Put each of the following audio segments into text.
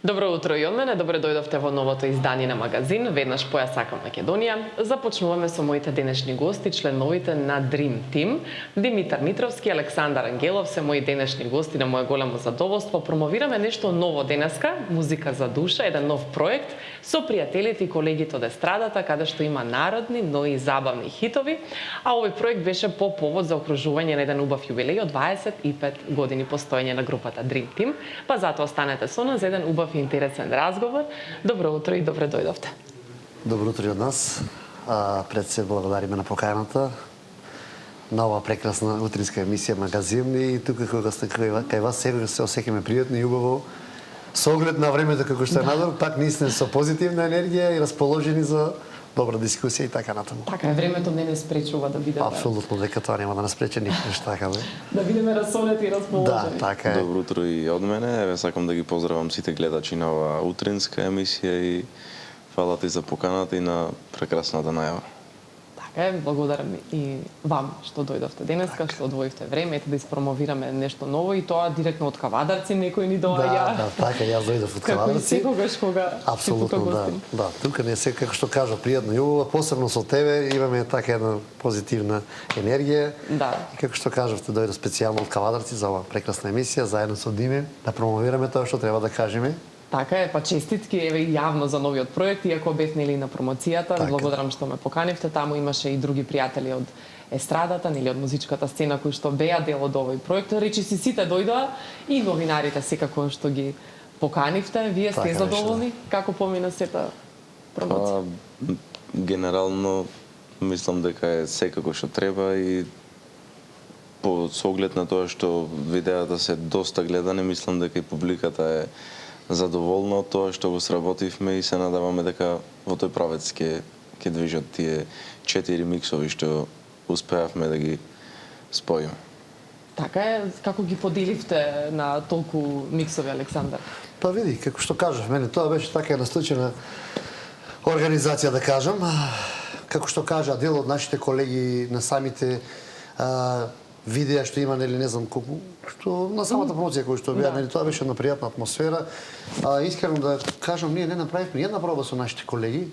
Добро утро и од мене, добре дојдовте во новото издание на магазин Веднаш по Ја сакам Македонија. Започнуваме со моите денешни гости, членовите на Dream Team. Димитар Митровски и Александар Ангелов се мои денешни гости, на мое големо задоволство. Промовираме нешто ново денеска, музика за душа, еден нов проект со пријателите и колегите од естрадата, каде што има народни, но и забавни хитови, а овој проект беше по повод за окружување на еден убав јубилеј од 25 години постоење на групата Dream Team, па затоа останете со нас за еден убав и интересен разговор. Добро утро и добре дојдовте. Добро утро и од нас. Пред се благодариме на поканата на ова прекрасна утринска емисија магазин и тука кога сте кај вас секогаш се осеќаме пријатно и убаво. Со оглед на времето како што е надор, пак ние сме со позитивна енергија и расположени за добра дискусија и така натаму. Така е, времето не спречува да бидеме. Апсолутно, дека тоа нема да нас спречи никогаш, така бе. Да бидеме расонети и расположени. Да, така е. Добро утро и од мене. Еве сакам да ги поздравам сите гледачи на оваа утринска емисија и фала ти за поканата и на прекрасната најава. Така е, благодарам и вам што дојдовте денеска, што одвоивте време, ете да испромовираме нешто ново и тоа директно од Кавадарци некој ни доаѓа. Да, така јас дојдов од Кавадарци. Како и секогаш кога апсолутно да. Да, тука не се како што кажа пријатно и убаво, посебно со тебе имаме така една позитивна енергија. Да. И како што кажавте, дојде специјално од Кавадарци за оваа прекрасна емисија заедно со Диме да промовираме тоа што треба да кажеме. Така е, па честитки еве јавно за новиот проект, иако бевме или на промоцијата. Така. Благодарам што ме поканивте, таму имаше и други пријатели од естрадата, нели од музичката сцена кои што беа дел од овој проект. Речиси сите дојдоа и новинарите секако што ги поканивте. Вие сте Така задоволни како помина сета промоција? Генерално мислам дека е секако што треба и по соглед на тоа што видеата се доста гледани, мислам дека и публиката е задоволна од тоа што го сработивме и се надаваме дека во тој правец ќе движат тие 4 миксови што успеавме да ги споиме. Така е, како ги поделивте на толку миксови, Александар? Па види, како што кажав, мене тоа беше така една случајна организација да кажам. Како што кажа дел од нашите колеги на самите видеа што има, нели, не знам колку, што на самата промоција која што беа, нели, тоа беше една пријатна атмосфера. Искрено да кажам, ние не направивме една проба со нашите колеги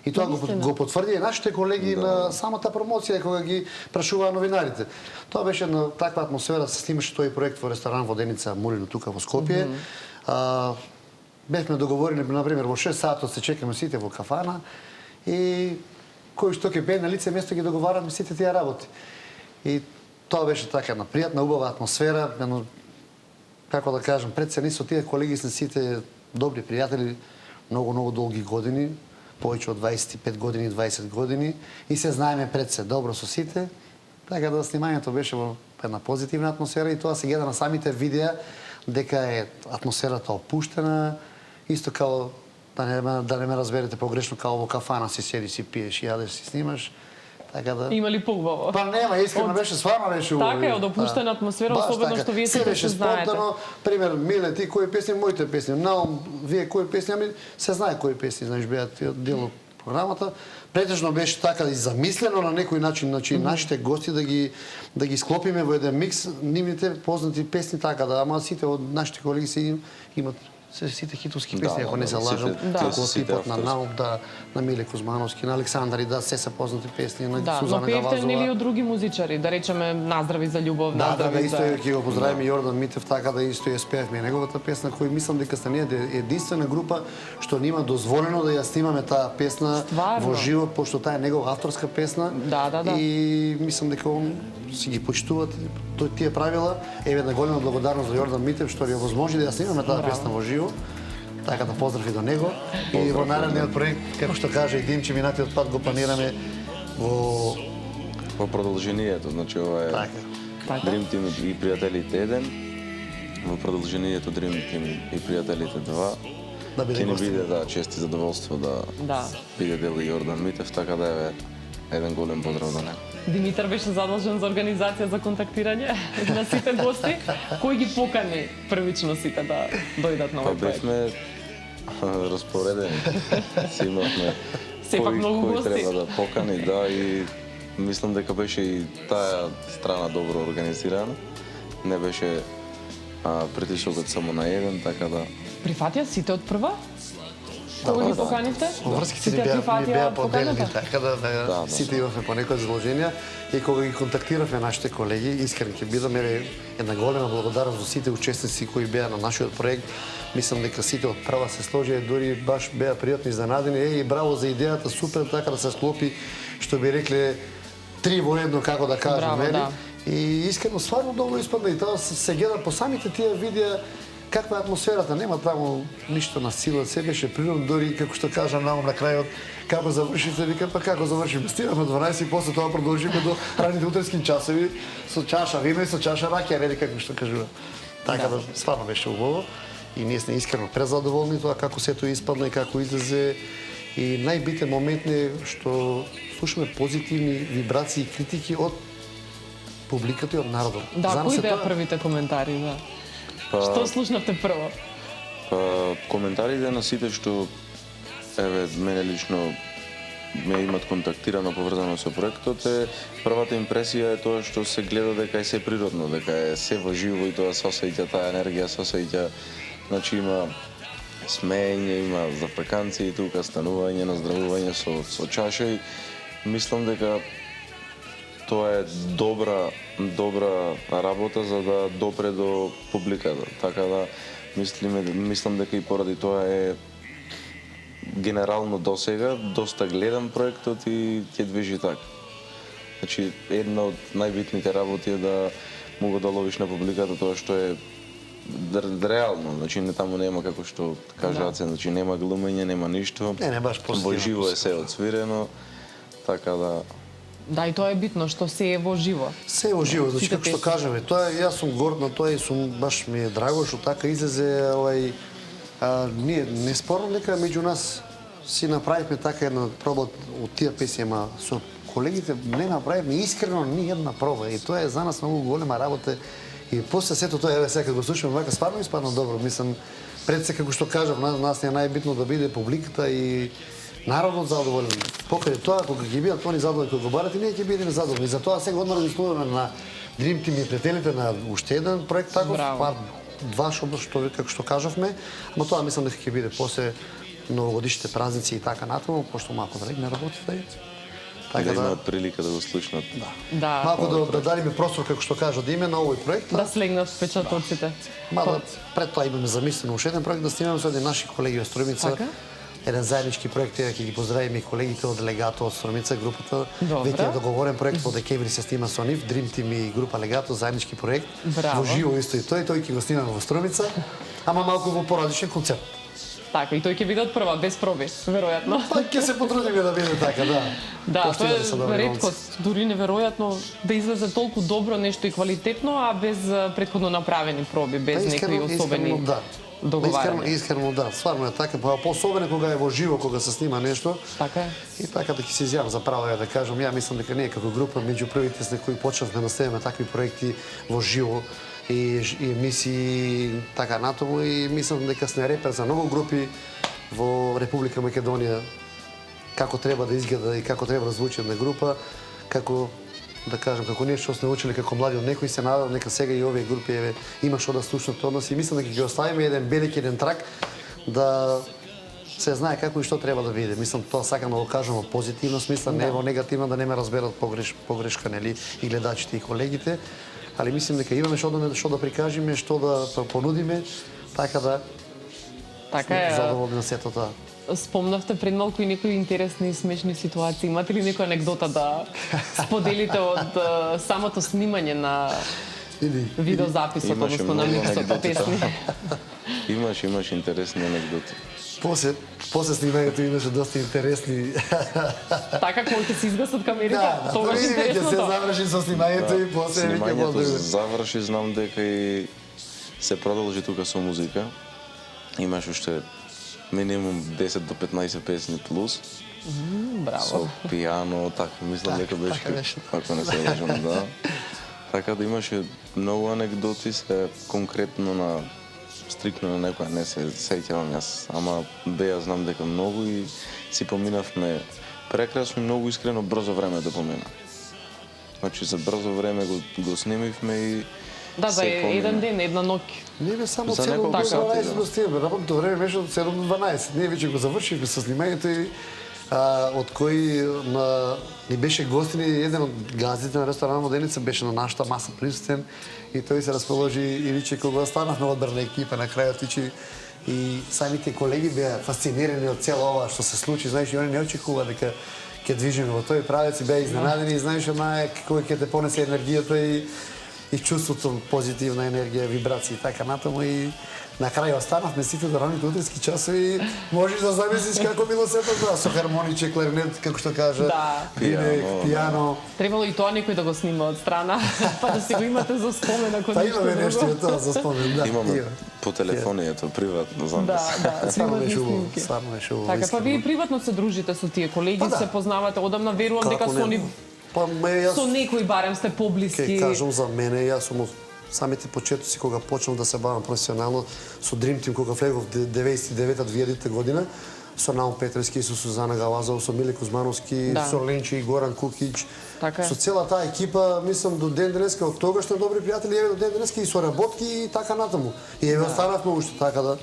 и тоа го потврди и нашите колеги на самата промоција кога ги прашуваа новинарите. Тоа беше една таква атмосфера, се снимаше тој проект во ресторан Воденица Мулино тука во Скопје. Бевме договорени, например, во 6 сатот се чекаме сите во кафана и кој што ќе бе на лице место ги договараме сите тие работи. И тоа беше така една пријатна, убава атмосфера, едно, како да кажам, пред се со тие колеги сме сите добри пријатели, многу долги години, повеќе од 25 години, 20 години и се знаеме пред се добро со сите, така да снимањето беше во една позитивна атмосфера и тоа се гледа на самите видеа дека е атмосферата опуштена, исто као да не ме разберете погрешно, као во кафана си седиш, си пиеш, јадеш, си снимаш. Така да. Има ли поубаво? Па нема, искрено беше, стварно беше убаво. Така е, од опуштена атмосфера, особено што вие сите се знаете. Спонтано, пример, Миле, ти кои песни, моите песни, Наум, вие кои песни, ами се знае кои песни, знаеш, беа дел од програмата. Претежно беше така и замислено на некој начин, значи нашите гости да ги склопиме во еден микс, нивните познати песни така да, ама сите од нашите колеги се имат сите хитовски песни, ако не се лажам, како типот на Наум, на Миле Кузмановски, на Александар и се познати песни на Сузана Гавазова. Но пеевте нели од други музичари, да речеме Наздрави за љубов, Наздрави за... Да, ќе го поздравиме Јордан Митев, така да исто ја спеевме неговата песна, кој мислам дека сте ние единствена група што нема дозволено да ја снимаме таа песна во живо, пошто таа е негова авторска песна. Да. И мислам дека он си ги почитуваат тие правила. Еве една голема благодарност за Јордан Митев што ја овозможи да ја снимаме таа песна во живо. Така да поздрав и до него. И во наредниот проект, како што кажа и Димче, минатиот пат го планираме во продолжението, значи ова е Dream Team и пријателите 1, во продолжението Dream Team и пријателите 2. Ќе ни биде чест и задоволство да биде дел и Јордан Митев, така да е еден голем поздрав до него. Димитар беше задолжен за организација за контактирање на сите гости. Кој ги покани првично сите да дојдат на овој проект? Бевме распоредени. Си имавме кој треба да покани, да, и мислам дека беше и таа страна добро организирана. Не беше притисокот само на еден, така да прифатија сите од прва? Кога ги поканивте? Врските Сите ни прифатија беа поделени, поканата? така да сите имавме по некои задолженија и кога ги контактиравме нашите колеги, искрен ќе бидам, една голема благодарност до сите учесници кои беа на нашиот проект. Мислам дека сите од прва се сложија, дури баш беа пријатни изненадени. И браво за идејата, супер така да се склопи, што би рекле три во едно, како да кажам, Браво, нели? да. И искрено стварно добро испадна и тоа се гледа по самите тие видеа каква е атмосферата, нема таму ништо на сила, се беше природно, дури како што кажа наум на крајот, како завршите, викам, па како завршиме, стигнаме 12 и после тоа продолжиме до раните утрински часови со чаша вино и со чаша ракија, нели како што кажува. Така да, стварно беше убаво и ние сме искрено презадоволни тоа како сето испадна и како излезе. И најбитен момент е што слушаме позитивни вибрации и критики од публиката и од народот. Да, За нас кои е беа тоа- првите коментари, да? Па, Што слушнавте прво? коментарите на сите што мене лично ме имат контактирано поврзано со проектот е првата импресија е тоа што се гледа дека е се природно, дека е се во живо и тоа се осеќа таа енергија, се осеќа, значи има смеење, има запреканци и тука станување, наздравување со чаша и мислам дека тоа е добра работа за да допре до публиката. Така да мислам дека и поради тоа е генерално досега доста гледан проектот и ќе движи така. Значи една од најбитните работи е да му го доловиш на публиката тоа што е реално, значи таму нема како што кажаат се, значи нема глумење, нема ништо. Не, баш Во позитивно. живо е се отсвирено, така да Да, и тоа е битно, што се е во живо. Се е во живо, значи Сите како што песни. кажеме, тоа е, јас сум горд на тоа и сум баш ми е драго што така излезе ние не спорам дека меѓу нас си направивме така една проба од тие песни, ама со колегите не направивме искрено ни една проба и тоа е за нас многу голема работа и после сето тоа еве сега го слушаме вака стварно испадна добро, мислам пред се како што кажав, нас не е најбитно да биде публиката и народот задоволен. Покрај тоа, кога ги бидат они задоволени кога го барат и ние ќе бидеме задоволни. Затоа сега одмор да служиме на Dream Team и претелите на уште еден проект таков, Браво. пар два што како што кажавме, ама тоа мислам дека ќе биде после новогодишните празници и така натаму, пошто малку да легне работата и така да да имаат прилика да го слушнат. Да, малку да дадеме простор како што кажа да име на овој проект. да слегнат впечатоците. Мада пред тоа имаме замислено уште еден проект да снимаме со едни наши колеги од Струмица. Така? Еден заеднички проект, ќе ги поздравиме и колегите од Легато од Струмица, групата. Добре. Веќе е договорен проект во декември се снима со нив, Dream Team и група Легато, заеднички проект. Браво. Во живо исто и тој ќе го снимаме во Струмица, ама малку во поразличен концепт. Така, и тој ќе биде од прва, без проби, веројатно. Па ќе се потрудиме да биде така, да. Да, Пошто има да се тоа добри е момци. реткост, дури неверојатно да излезе толку добро нешто и квалитетно, а без претходно направени проби, без некои особени да. договарања. Искрено да, стварно е така, па особено кога е во живо, кога се снима нешто. Така е. И така да ќе се изјавам за право е да кажам, ја мислам дека ние како група меѓу првите сме кои почнавме да снимаме такви проекти во живо и емисии така натаму и мислам дека сме репер за многу групи во Република Македонија како треба да изгледа и како треба да звучи една група, како да кажам, како ние што сме учили како млади од некои се надам дека сега и овие групи има што да слушнат од нас и мислам дека ќе оставиме еден белик еден трак да се знае како и што треба да биде. Мислам тоа сакам да го кажам во позитивна смисла, не во негативна да не ме разберат погрешка нели и гледачите и колегите, али мислам дека имаме што да прикажеме, што да понудиме, така да Така е. задоволни на сето тоа. Спомнавте пред малку и некои интересни и смешни ситуации. Имате ли некоја анегдота да споделите од самото снимање на видеозаписот, Имаше односно на многу миксот анегдоти песни? Имаш интересни анегдоти. После снимањето имаше доста интересни. Така, кога ќе се изгасат камерите, Да, тогаш тоа ќе интересно се тоа. заврши со снимањето и после веќе Снимањето подруго. заврши, знам дека и се продолжи тука со музика. Имаш уште минимум 10 до 15 песни плюс. Браво. Со пијано, така, мислам дека беше, така беше. ако не се лажам, да. Така да имаше многу анегдоти, се конкретно на стрикно на некоја не се сеќавам јас, ама беа знам дека многу и си поминавме прекрасно и многу искрено брзо време да помина. Значи за брзо време го снимивме и Да, за еден ден, една ноќ. Не бе само За 7 до неколку сати, 12 да. до стига. Работното време беше од 7 до 12. Ние веќе го завршивме со снимањето и од кои ни беше гостин еден од газдите на ресторан Воденица беше на нашата маса присутен и тој се расположи и виче кога станавме одбрана екипа на крајот и самите колеги беа фасцинирани од цело ова што се случи, знаеш, и они не очекува дека ќе движиме во тој правец и беа изненадени и знаеш кој ќе те понесе енергијата и чувството позитивна енергија, вибрации и така натаму и на крај останавме сите до раните утрински часови. Можеш да замислиш како било сето тоа со хармониче, кларинет, како што кажа, Да. пијано. Требало и тоа некој да го снима од страна, па да си го имате за спомен ако Па ништо имаме друго. нешто и тоа за спомен, да. Имаме има. по телефонијето, приватно, знам Да, да, Стварно приватни беше убаво, снимки. стварно беше убаво. Така, па искрено. вие приватно се дружите со тие колеги, Па да. се познавате одамна, верувам дека Како со не? ни Па јас со некој барем сте поблиски. ќе кажам за мене, јас сум од самите почетоци кога почнав да се бавам професионално со Dream Team кога влегов 99-2000 година со Наум Петревски, со Сузана Галазов, со Миле Кузмановски, Да. со Ленче и Горан Кукич. Така е. Со цела таа екипа, мислам до ден денеска од тогаш сте добри пријатели, еве до ден денеска и со работки и така натаму. И еве останавме уште така да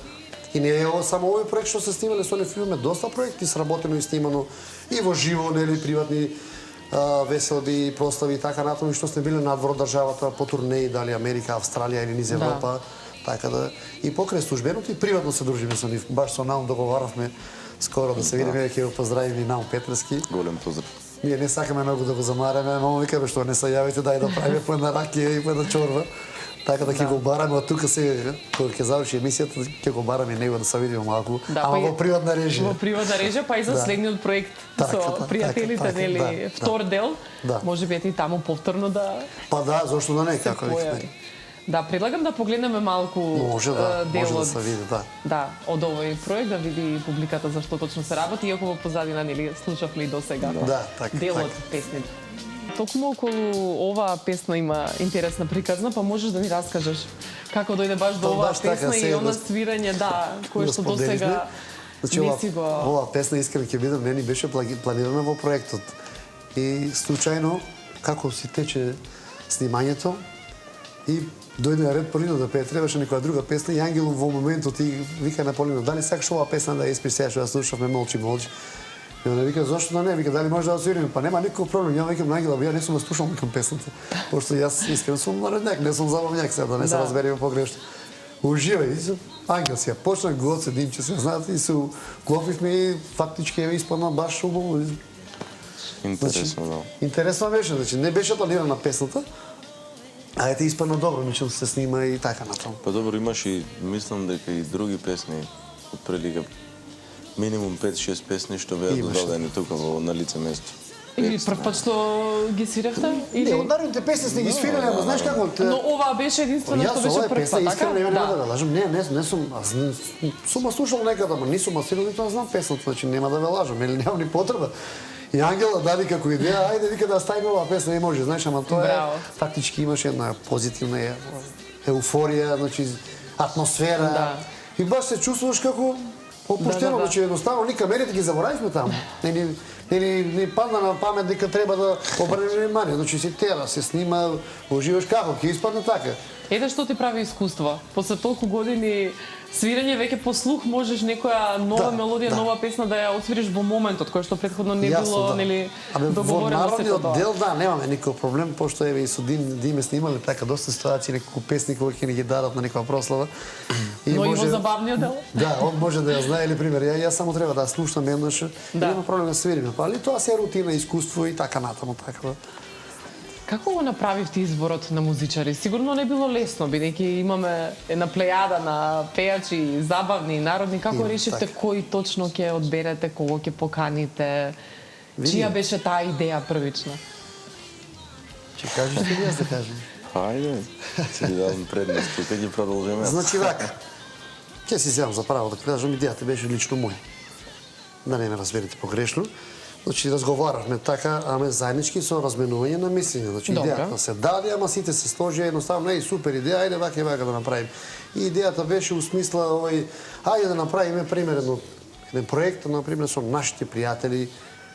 и не е само овој проект што се снимале со нив имаме доста проекти сработено и снимано и во живо, нели приватни веселби, прослави и така натаму и што сме биле надвор од државата по турнеи, дали Америка, Австралија или низ Европа, така да и покрај службеното и приватно се дружиме со нив. Баш со Наум договаравме скоро да се видиме, ќе го поздравиме и Наум Петревски. Голем поздрав. Ние не сакаме многу да го замараме, но викаме што не се јавите, дај да правиме по една ракија и по една чорба. Така да ќе го бараме од тука сега кога ќе заврши емисијата, ќе го бараме и него да се видиме малку, ама во приватна режија. Во приватна режија, па и за Да. следниот проект Така, со така, пријателите, така, нели, да, втор дел. Да. Може би ете и таму повторно да Па да, зошто да не, се како појави. викаме. Да, предлагам да погледнеме малку Може да, дел може да од се види, да. Да, од овој проект да види публиката за што точно се работи, иако во позадина нели слушавме и досега. Да, така, дел од така. песните. Токму околу оваа песна има интересна приказна, па можеш да ни раскажеш како дојде баш до Па оваа баш така, песна и сега она да- свирење, да, кое Да што споделивме. досега Значи, не си го... ова песна искрено ќе бидам, не ни беше планирана во проектот. И случајно, како си тече снимањето, и дојде на ред Полино да пее, требаше некоја друга песна и Ангел во моментот и вика на Полино, дали сакаш оваа песна да ја испиш сега што ја слушавме молчи. И она вика, зошто да не? Вика, дали може да свириме? Па нема никаков проблем. Ја викам на Ангела, ја не сум ја слушал никам песната. Пошто јас искрено сум наредняк, не сум забавњак сега, да не се Да. разбереме погрешно. Уживај, и Ангел си ја почна, Гоце, Димче се знаат и се уклопивме и фактички ја испадна баш убаво. Интересно, да. Интересно беше, значи не беше планирана песната, а ете испадна добро, мислам се снима и така натаму. Па добро, имаш и, мислам дека и други песни, отприлика минимум 5-6 песни што беа Имаше. додадени тука во на лице место. Или прв пат што ги свиревте? Не, Или... од наредните песни сте ги свирали, ама знаеш како... Но оваа беше единствено што Јас беше оваа прв песна пат, искрено така? нема да ве лажам. Не сум, сум ја слушал некада, ама нисум асирал ниту знам песната, значи нема да ве лажам, или немам ни потреба. И Ангела даде како идеја, ајде вика да ставиме оваа песна, не може, знаеш, ама тоа Браво. фактички имаше една позитивна еуфорија, значи атмосфера. Да. И баш се чувствуваш како опуштено, Да. значи едноставно ни камерите ги заборавивме таму. Не падна на памет дека треба да обрнеме внимание, значи се тера, се снима, уживаш како, ќе испадне така. Ете што ти прави искуство. После толку години свирење веќе по слух можеш некоја нова Да, мелодија, да. нова песна да ја отсвириш во моментот кој што претходно не било, нели, Абе, договорено во сето народниот тоа. дел, да, немаме никаков проблем, пошто еве и со Диме снимале така доста ситуации, неколку песни кои ќе ни ги дадат на некоја прослава. Но и во забавниот дел? Да, он може да ја знае, или пример, јас само треба да ја слушам еднаш, Да. нема проблем да свириме, па али тоа се е рутина, искуство и така натаму, така да. Како го направивте изборот на музичари? Сигурно не било лесно, бидејќи имаме една плејада на пејачи, забавни, народни. Како Има, решивте така. кој точно ќе одберете, кого ќе поканите? Види. Чија беше таа идеја првична? Ќе кажеш ти или јас да кажам? Ајде, ќе ви дадам предност, тука ги продолжиме. Значи вака, ќе си земам за право да кажам, идејата беше лично моја. Да не ме разберете погрешно. Значи, разговаравме така, аме заеднички со разменување на мислења. Значи, Добро. идејата се даде, ама сите се сложија едноставно, еј, супер идеја, ајде вака и вака да направиме. И идејата беше у смисла, ајде да направиме примерно еден проект, например, со нашите пријатели,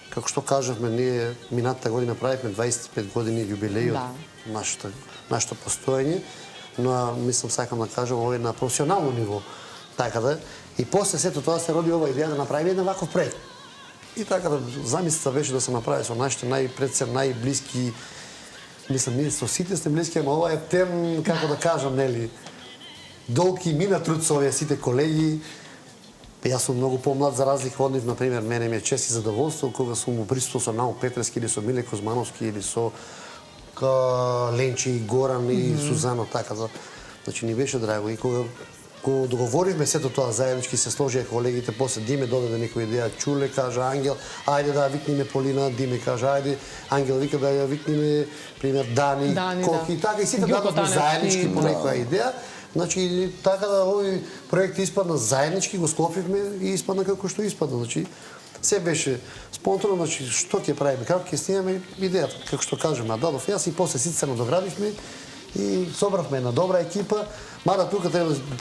како што кажавме, ние минатата година правивме 25 години јубилеј од Да. нашето постоење. мислам сакам да кажам овој на професионално ниво. Така да и после сето тоа се роди ова идеја да направиме еден ваков проект. И така да замислата беше да се направи со нашите најблиски, мислам ние со сите сте блиски, ама ова е тем, како да кажам, нели, долги мина труд со овие сите колеги. Јас сум многу помлад за разлика од нив, например, мене ми е чест и задоволство кога сум му присуствувал со Наум Петрески или со Миле Кузмановски или со Ленчи и Горан и Сузано, така да. Значи ни беше драго и кога договоривме сето тоа заеднички, се сложија колегите, после Диме додаде некоја идеја, Чуле кажа Ангел, ајде да ја викнеме Полина, Диме кажа ајде, Ангел вика да ја викнеме, пример Дани, Коки, и така и сите дадовме заеднички по некоја идеја. Значи, така да овој проект испадна заеднички, го склопивме и испадна како што испадна. Значи, се беше спонтано, значи, што ќе правиме, како ќе снимаме идејата, како што кажеме, а дадов јас и после сите се надоградивме и собравме една добра екипа, мада тука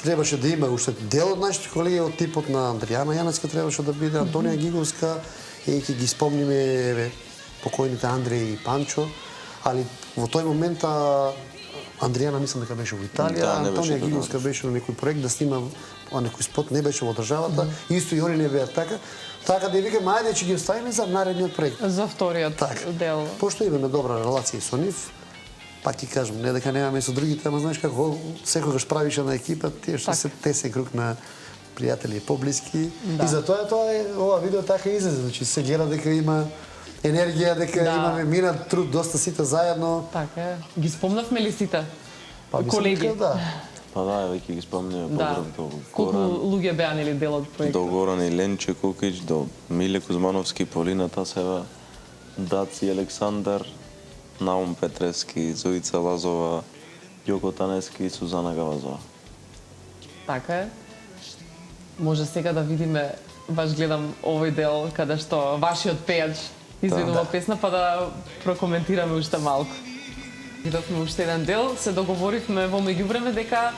требаше да има уште дел од нашите колеги од типот на Андријана Јанецка требаше да биде, Антонија Гиговска, и ќе ги спомниме покојните Андреј и Панчо, али во тој момент Андријана мислам дека беше во Италија, Антонија Гиговска беше на некој проект да снима некој спот, не беше во државата, исто и они не беа така. Така да викаме, ајде ќе ги оставиме за наредниот проект. За вториот дел. Пошто имаме добра релација со нив, пак ти кажам, не дека немаме со другите, ама знаеш како секогаш правиш една екипа, тие што се тесен круг на пријатели поблиски. И затоа ова видео така излезе, значи се гледа дека има енергија, дека имаме минат труд доста сите заедно. Така е. Ги спомнавме ли сите? Колеги? Па да, веќе ги спомнеме поздрав до Колку луѓе беа нели дел од проектот? До Горан и Ленче Кукич, до Миле Кузмановски, Полина Тасева, Даци Александар, Наум Петрески, Зоица Лазова, Јоко Танески и Сузана Гавазова. Така е. Може сега да видиме, баш гледам овој дел каде што вашиот пејач изведува песна, па да прокоментираме уште малку. Видовме уште еден дел, се договоривме во меѓувреме дека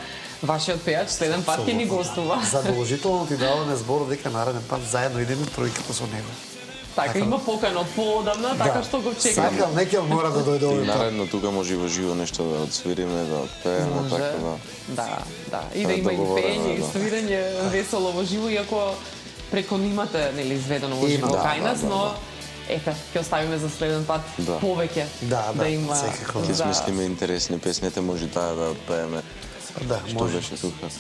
вашиот пејач следен пат ќе ни гостува. Задолжително ти даваме збор дека нареден пат заедно идеме тројката со него. Така, има покано од поодамна, така што го чекаме. Сакам, некој мора да дојде овој пат. Наредно тука може и во живо нешто да отсвириме, да отпееме, така да. Да. И да има и пење, и свирење весело во живо, иако преку имате нели изведено во живо кај нас, но ете, ќе оставиме за следен пат повеќе да има. Ќе смислиме интересни песните, може таа да отпееме. Да, може. Што беше тука.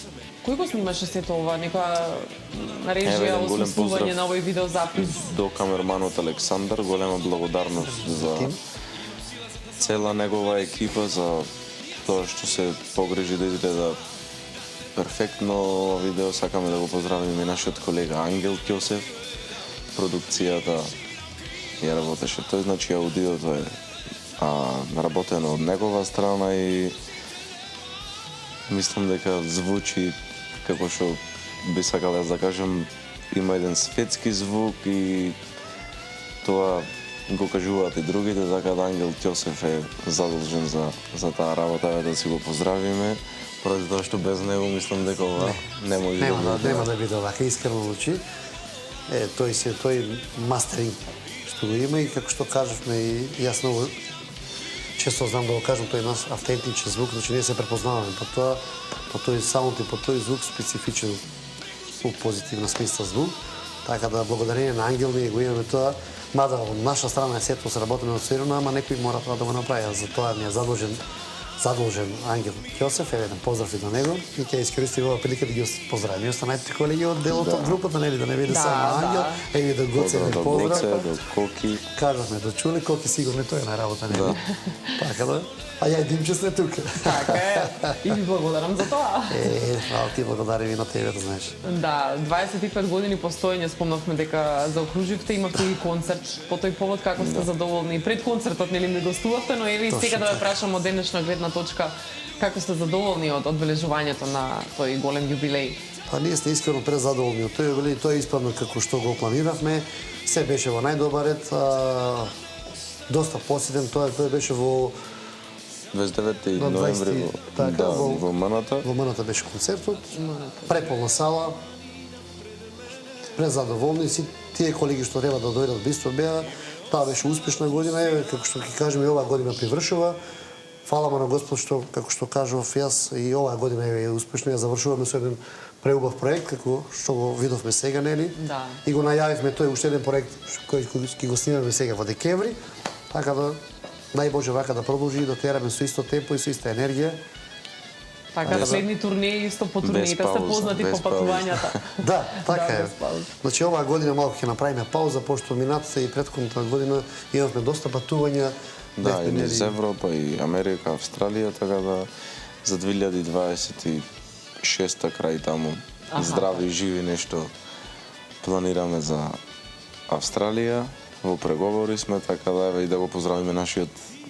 Кој го снимаше сето ова? Некоја режија, осмислување на овој видеозапис? До камерманот Александар, голема благодарност за цела негова екипа, за тоа што се погрежи да изгледа перфектно видео. Сакаме да го поздравиме и нашиот колега Ангел Ќосев. Продукцијата ја работеше тој, значи аудиото е наработено од негова страна и мислам дека звучи како што би сакал да кажам, има еден светски звук и тоа го кажуваат и другите, така да Ангел Ќосев е задолжен за таа работа, да си го поздравиме. Поради тоа што без него мислам дека ова не може нема да биде вака, искрено звучи. Тој мастеринг што го има и како што кажавме и јас многу често знам да го кажам, тој наш автентичен звук, значи ние се препознаваме по тој саунд и по тој звук специфичен у позитивна смисла звук. Така да благодарение на Ангел ние го имаме тоа, мада од наша страна е сето сработено од сферно, ама некој мора тоа да го направи, за тоа ми е задолжен Ангел Ќосев, еден поздрав и до него и ќе искористим оваа прилика да ги поздравим и останатите колеги од делот од групата, нели да не биде само Ангел, еви до Гоце, до поздрав. До Коки. Кажавме до Чуле, Коки сигурно тој е на работа, нели? Така да. А ја и Димче сме тука. Така е. И ви благодарам за тоа. Фала ти благодарим и на тебе, да знаеш. Да, 25 години постоење, спомнавме дека заокруживте, имавте и концерт. По тој повод како сте задоволни? Пред концертот нели ми гостувавте, но еви сега да ве прашам од денешна гледна точка, како сте задоволни од одбележувањето на тој голем јубилеј? Па ние сме искрено презадоволни од тој јубилеј, тој испадна како што го планиравме. Се беше во најдобар ред, доста посетен, тој беше во 29 ноември во Маната. Во Маната беше концертот, преполна сала, презадоволни си, тие колеги што треба да дојдат бистро беа, таа беше успешна година, како што ќе кажеме, оваа година привршува, фала му на Господ што, како што кажував јас, и оваа година е успешно, ја завршуваме со еден преубав проект, како што го видовме сега, нели? Да. И го најавивме тој уште еден проект кој ќе го снимаме сега во декември, така да најбоже вака да продолжи и да тераме со исто темпо и со иста енергија. Така, следни турнеи исто по турнеите сте пауза, познати по без пауза. патувањата. Да, така Да, е. без пауза. Значи оваа година малку ќе направиме пауза, пошто минатата и претходната година имавме доста патувања. Да, бевме, и низ нели, Европа, и Америка, Австралија, така да за 2026 крај таму Аха. здрави и живи нешто планираме за Австралија. Во преговори сме, така да еве и да го поздравиме нашиот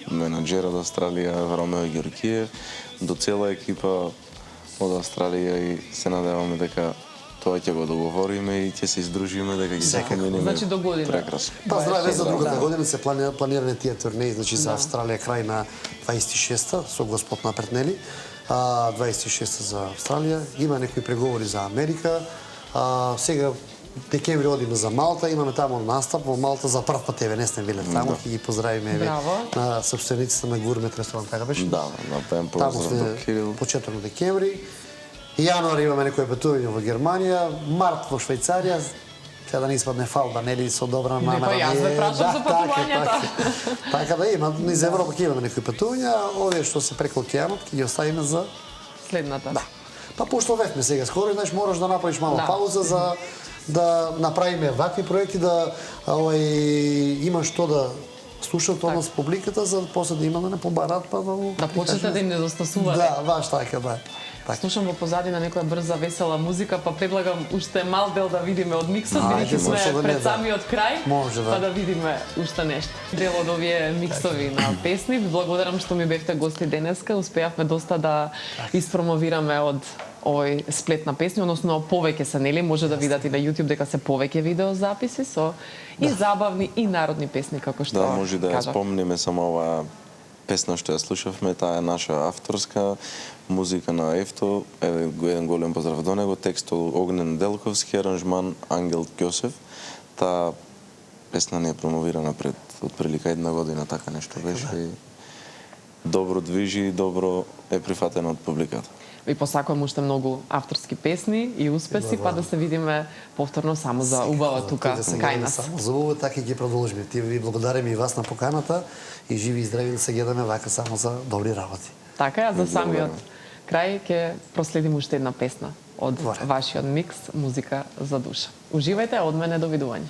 менаџер од Австралија, Ромео Ѓуркиев, до цела екипа од Австралија и се надеваме дека тоа ќе го договориме и ќе се издружиме дека ќе се поминиме. Значи до година. Прекрасно. Па здраве за другата Да. година се планирани тие турнеи, значи за Австралија крај на 26-та со Господ напред, нели? 26-та за Австралија, има некои преговори за Америка. Сега декември одиме за Малта, имаме таму настап во Малта за прв пат, еве не сме биле таму, ќе ги поздравиме еве Браво. на собствениците на Гурмет ресторан, така беше? Да, напен Таму поздрав сме до Кирил. почеток на декември. Јануари имаме некои патување во Германија, март во Швајцарија, сега да не испадне фалба, нели, со добра намера. па јас ве прашам за патувањата. Така да има, низ Европа ќе имаме некои патувања, овие што се преку океанот ќе ги оставиме за... Следната. Да. Па пошто вевме сега скоро, знаеш, мораш да направиш мала Да. пауза за да направиме вакви проекти, да има што да слушат од нас публиката, за после да има да не побарат, па Да почнете да им недостасувате. Да, баш така, да. Така. Слушам во позадина некоја брза весела музика, па предлагам уште мал дел да видиме од миксот, Ајде, бидејќи може сме да не, пред да. самиот крај, Може, да. па да видиме уште нешто. Дел од овие миксови на песни, ви благодарам што ми бевте гости денеска, успеавме доста да испромовираме од овој сплет на песни, односно повеќе се, нели, може да видат и на YouTube дека се повеќе видеозаписи со и забавни и народни песни, како што Да, може да ја кажав. спомниме само оваа песна што ја слушавме, таа е наша авторска музика на Ефто, еден голем поздрав до него, текст од Огнен Делковски, аранжман Ангел Ќосев. Таа песна не е промовирана пред отприлика една година, така нешто беше и добро движи и добро е прифатено од публиката. Ви посакувам уште многу авторски песни и успеси, па да се видиме повторно само за убава тука Да се кај гледаме нас. само за убава, така и ги продолжиме. Ти ви благодариме и вас на поканата и живи и здрави да се гледаме вака само за добри работи. Така е, а за самиот Благодарам. крај ќе проследиме уште една песна од Добре. вашиот микс Музика за душа. Уживајте, а од мене довидување.